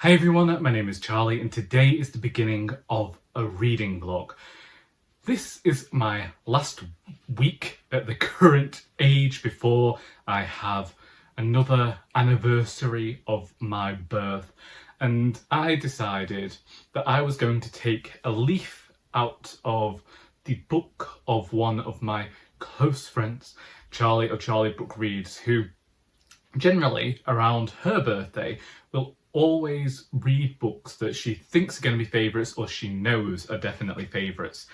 Hi everyone, my name is Charlie and today is the beginning of a reading vlog. This is my last week at the current age before I have another anniversary of my birth, and I decided that I was going to take a leaf out of the book of one of my close friends, Charlie of Charlie Book Reads, who generally around her birthday will always read books that she thinks are going to be favourites or she knows are definitely favourites.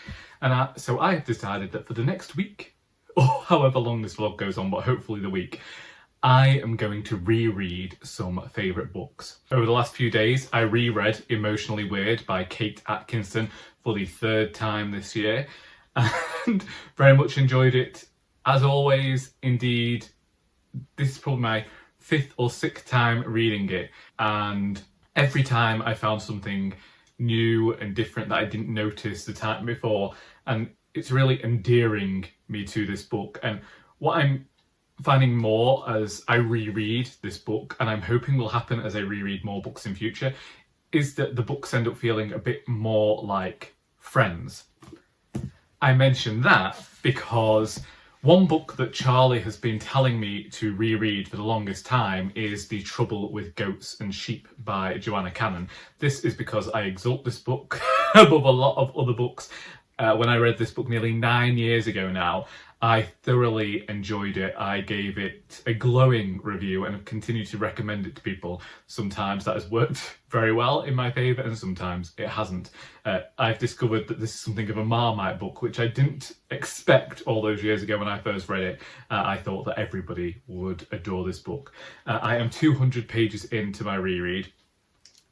And so I have decided that for the next week, or however long this vlog goes on, but hopefully the week, I am going to reread some favourite books. Over the last few days, I reread Emotionally Weird by Kate Atkinson for the third time this year, and very much enjoyed it. As always, indeed, this is probably my fifth or sixth time reading it, and every time I found something new and different that I didn't notice the time before, and it's really endearing me to this book. And what I'm finding more as I reread this book, and I'm hoping will happen as I reread more books in future, is that the books end up feeling a bit more like friends. I mention that because one book that Charlie has been telling me to reread for the longest time is The Trouble with Goats and Sheep by Joanna. This is because I exalt this book above a lot of other books. When I read this book nearly 9 years ago now, I thoroughly enjoyed it. I gave it a glowing review and have continued to recommend it to people. Sometimes that has worked very well in my favour and sometimes it hasn't. I've discovered that this is something of a Marmite book, which I didn't expect all those years ago when I first read it. I thought that everybody would adore this book. I am 200 pages into my reread.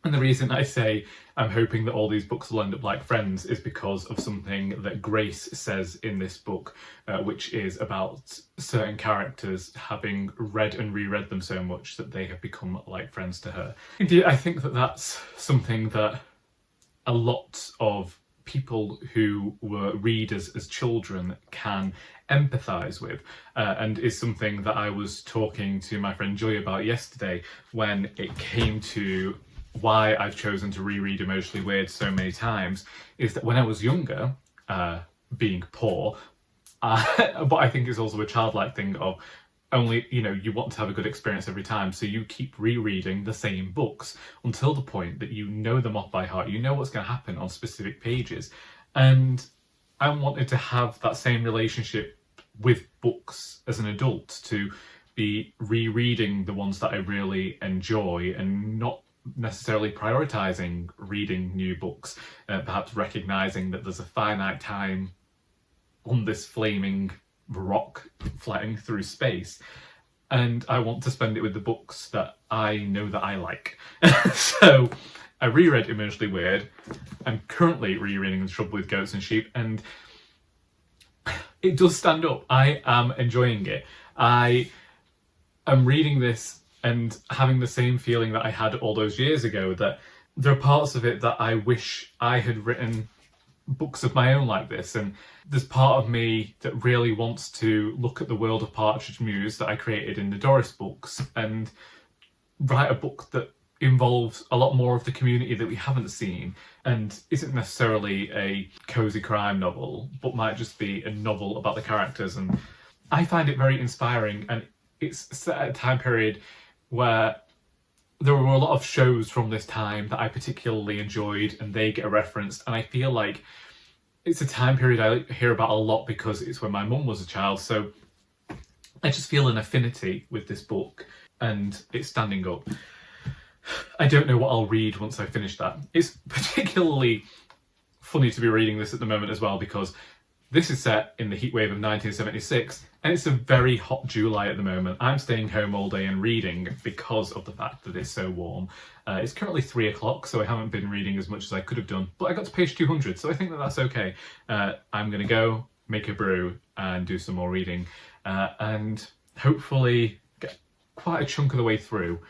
And the reason I say I'm hoping that all these books will end up like friends is because of something that Grace says in this book, which is about certain characters having read and reread them so much that they have become like friends to her. Indeed, I think that that's something that a lot of people who were readers as children can empathise with, and is something that I was talking to my friend Joy about yesterday when it came to why I've chosen to reread Emotionally Weird so many times. Is that when I was younger, being poor, but I think it's also a childlike thing of only, you want to have a good experience every time, so you keep rereading the same books until the point that you know them off by heart, you know what's going to happen on specific pages. And I wanted to have that same relationship with books as an adult, to be rereading the ones that I really enjoy and not necessarily prioritising reading new books, perhaps recognising that there's a finite time on this flaming rock flying through space, and I want to spend it with the books that I know that I like. So I reread Emotionally Weird. I'm currently rereading The Trouble with Goats and Sheep, and it does stand up. I am enjoying it. I am reading this and having the same feeling that I had all those years ago, that there are parts of it that I wish I had written books of my own like this. And there's part of me that really wants to look at the world of Partridge Muse that I created in the Doris books and write a book that involves a lot more of the community that we haven't seen, and isn't necessarily a cosy crime novel, but might just be a novel about the characters. And I find it very inspiring, and it's set at a time period where there were a lot of shows from this time that I particularly enjoyed, and they get referenced, and I feel like it's a time period I hear about a lot because it's when my mum was a child, so I just feel an affinity with this book, and it's standing up. I don't know what I'll read once I finish that. It's particularly funny to be reading this at the moment as well, because this is set in the heatwave of 1976, and it's a very hot July at the moment. I'm staying home all day and reading because of the fact that it's so warm. It's currently 3 o'clock, so I haven't been reading as much as I could have done, but I got to page 200, so I think that that's okay. I'm going to go make a brew and do some more reading, and hopefully get quite a chunk of the way through.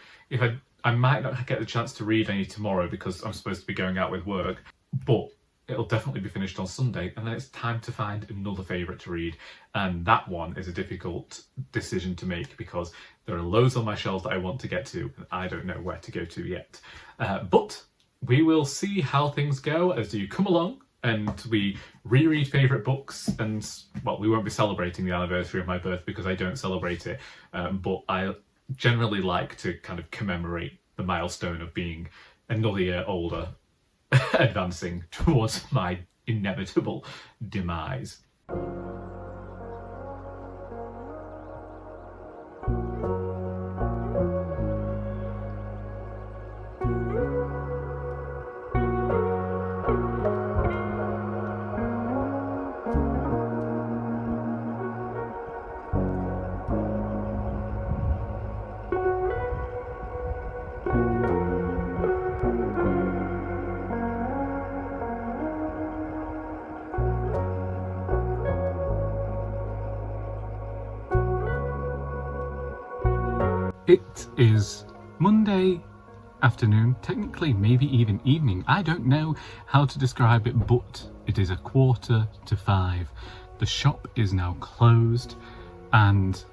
I might not get the chance to read any tomorrow because I'm supposed to be going out with work, but it'll definitely be finished on Sunday, and then it's time to find another favourite to read. And that one is a difficult decision to make because there are loads on my shelves that I want to get to, and I don't know where to go to yet. But we will see how things go as you come along and we reread favourite books. And, well, we won't be celebrating the anniversary of my birth because I don't celebrate it, but I generally like to kind of commemorate the milestone of being another year older, advancing towards my inevitable demise. It is Monday afternoon, technically maybe even evening. I don't know how to describe it, but it is 4:45. The shop is now closed and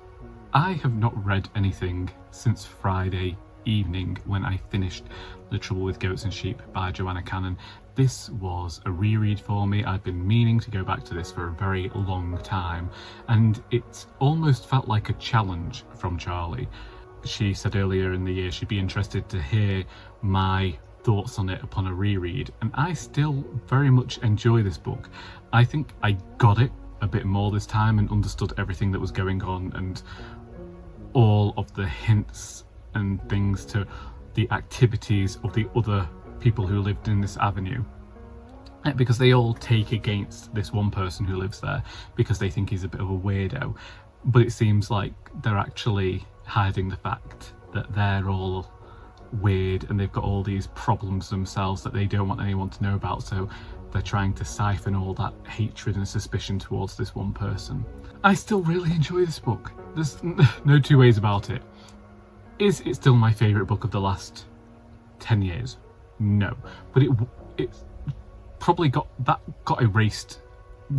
I have not read anything since Friday evening when I finished The Trouble with Goats and Sheep by Joanna. This was a reread for me. I've been meaning to go back to this for a very long time, and it almost felt like a challenge from Charlie. She said earlier in the year she'd be interested to hear my thoughts on it upon a reread, and I still very much enjoy this book. I think I got it a bit more this time and understood everything that was going on and all of the hints and things to the activities of the other people who lived in this avenue, because they all take against this one person who lives there because they think he's a bit of a weirdo, but it seems like they're actually hiding the fact that they're all weird and they've got all these problems themselves that they don't want anyone to know about, so they're trying to siphon all that hatred and suspicion towards this one person. I still really enjoy this book. There's no two ways about it. Is it still my favourite book of the last 10 years? No, but it's probably got erased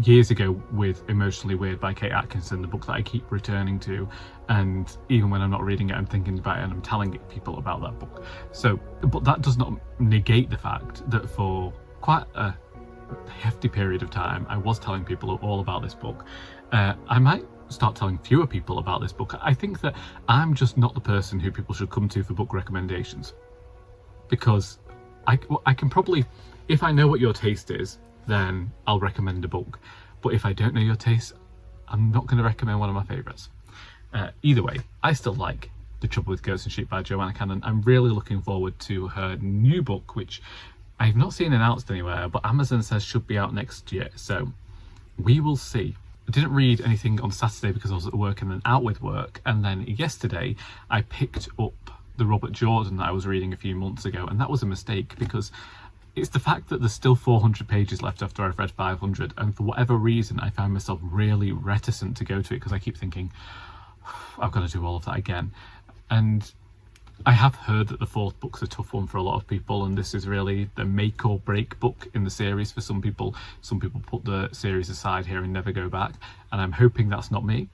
years ago with Emotionally Weird by Kate Atkinson, the book that I keep returning to, and even when I'm not reading it I'm thinking about it and I'm telling people about that book. So, but that does not negate the fact that for quite a hefty period of time I was telling people all about this book. I might start telling fewer people about this book. I think that I'm just not the person who people should come to for book recommendations, because I can probably, if I know what your taste is, then I'll recommend a book. But if I don't know your taste, I'm not going to recommend one of my favourites. Either way, I still like The Trouble with Goats and Sheep by Joanna. I'm really looking forward to her new book, which I've not seen announced anywhere, but Amazon says should be out next year. So we will see. I didn't read anything on Saturday because I was at work and then out with work. And then yesterday I picked up the Robert Jordan that I was reading a few months ago. And that was a mistake because it's the fact that there's still 400 pages left after I've read 500, and for whatever reason I found myself really reticent to go to it because I keep thinking, I've got to do all of that again. And I have heard that the fourth book's a tough one for a lot of people, and this is really the make or break book in the series for some people. Some people put the series aside here and never go back, and I'm hoping that's not me,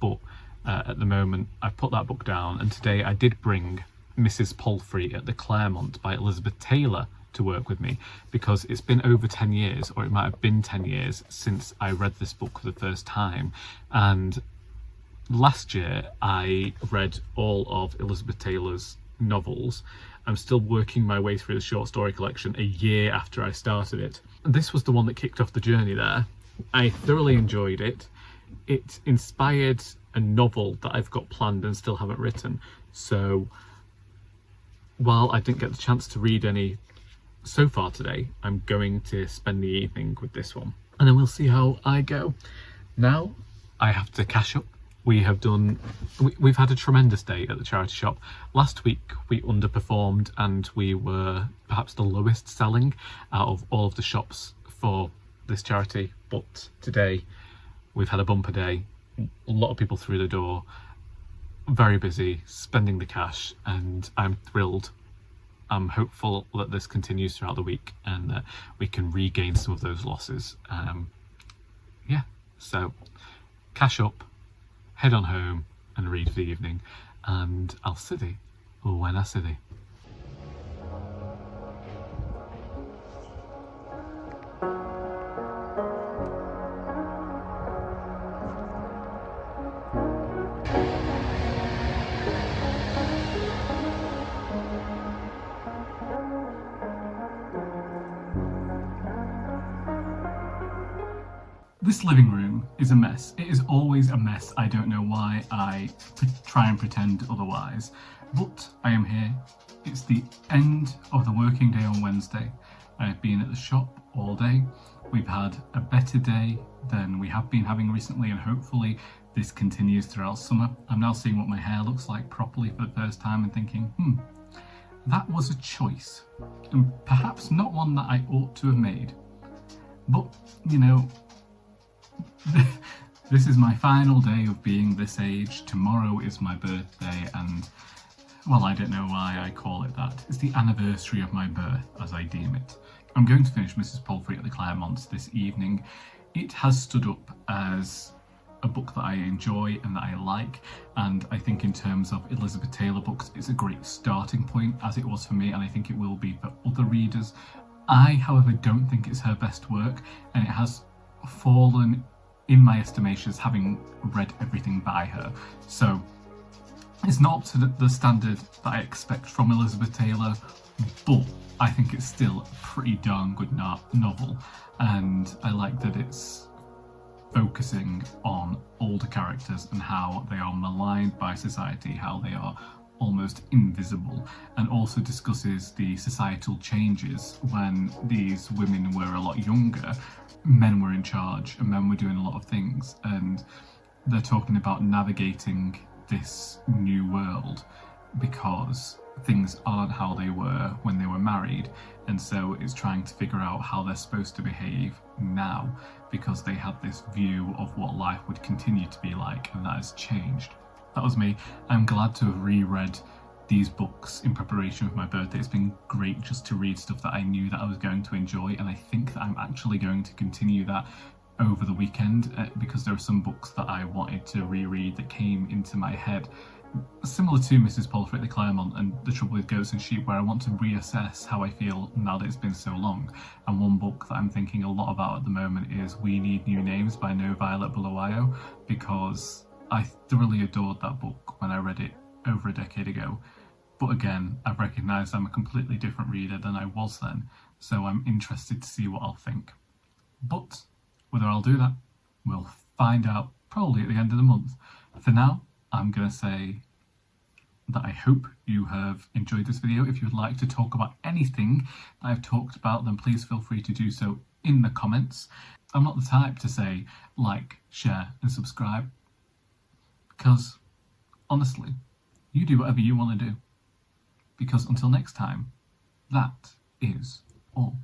but at the moment I've put that book down. And today I did bring Mrs. Palfrey at the Claremont by Elizabeth Taylor to work with me, because it's been over 10 years, or it might have been 10 years since I read this book for the first time. And last year I read all of Elizabeth Taylor's novels. I'm still working my way through the short story collection a year after I started it. This was the one that kicked off the journey there. I thoroughly enjoyed it. It inspired a novel that I've got planned and still haven't written. So while I didn't get the chance to read any so far today, I'm going to spend the evening with this one, and then we'll see how I go. Now I have to cash up. We've had a tremendous day at the charity shop. Last week we underperformed and we were perhaps the lowest selling out of all of the shops for this charity, but today we've had a bumper day. A lot of people through the door, very busy, spending the cash, and I'm thrilled. I'm hopeful that this continues throughout the week and that we can regain some of those losses. Yeah, so cash up, head on home and read for the evening, and I'll see thee when I see thee. This living room is a mess. It is always a mess. I don't know why I try and pretend otherwise, but I am here. It's the end of the working day on Wednesday. I've been at the shop all day. We've had a better day than we have been having recently, and hopefully this continues throughout summer. I'm now seeing what my hair looks like properly for the first time and thinking, that was a choice, and perhaps not one that I ought to have made. But, you know, this is my final day of being this age. Tomorrow is my birthday, and, well, I don't know why I call it that. It's the anniversary of my birth, as I deem it. I'm going to finish Mrs. Palfrey at the Claremont this evening. It has stood up as a book that I enjoy and that I like, and I think in terms of Elizabeth Taylor books, it's a great starting point, as it was for me, and I think it will be for other readers. I, however, don't think it's her best work, and it has fallen in my estimations having read everything by her. So it's not up to the standard that I expect from Elizabeth Taylor, but I think it's still a pretty darn good novel, and I like that it's focusing on older characters and how they are maligned by society, how they are almost invisible, and also discusses the societal changes when these women were a lot younger. Men were in charge and men were doing a lot of things, and they're talking about navigating this new world because things aren't how they were when they were married, and so it's trying to figure out how they're supposed to behave now because they had this view of what life would continue to be like, and that has changed. That was me. I'm glad to have reread these books in preparation for my birthday. It's been great just to read stuff that I knew that I was going to enjoy, and I think that I'm actually going to continue that over the weekend because there are some books that I wanted to reread that came into my head, similar to Mrs. Palfrey at the Claremont and The Trouble with Goats and Sheep, where I want to reassess how I feel now that it's been so long. And one book that I'm thinking a lot about at the moment is We Need New Names by NoViolet Bulawayo, because I thoroughly adored that book when I read it over a decade ago. But again, I've recognised I'm a completely different reader than I was then, so I'm interested to see what I'll think. But whether I'll do that, we'll find out probably at the end of the month. For now, I'm going to say that I hope you have enjoyed this video. If you would like to talk about anything that I've talked about, then please feel free to do so in the comments. I'm not the type to say like, share and subscribe, because honestly, you do whatever you want to do. Because until next time, that is all.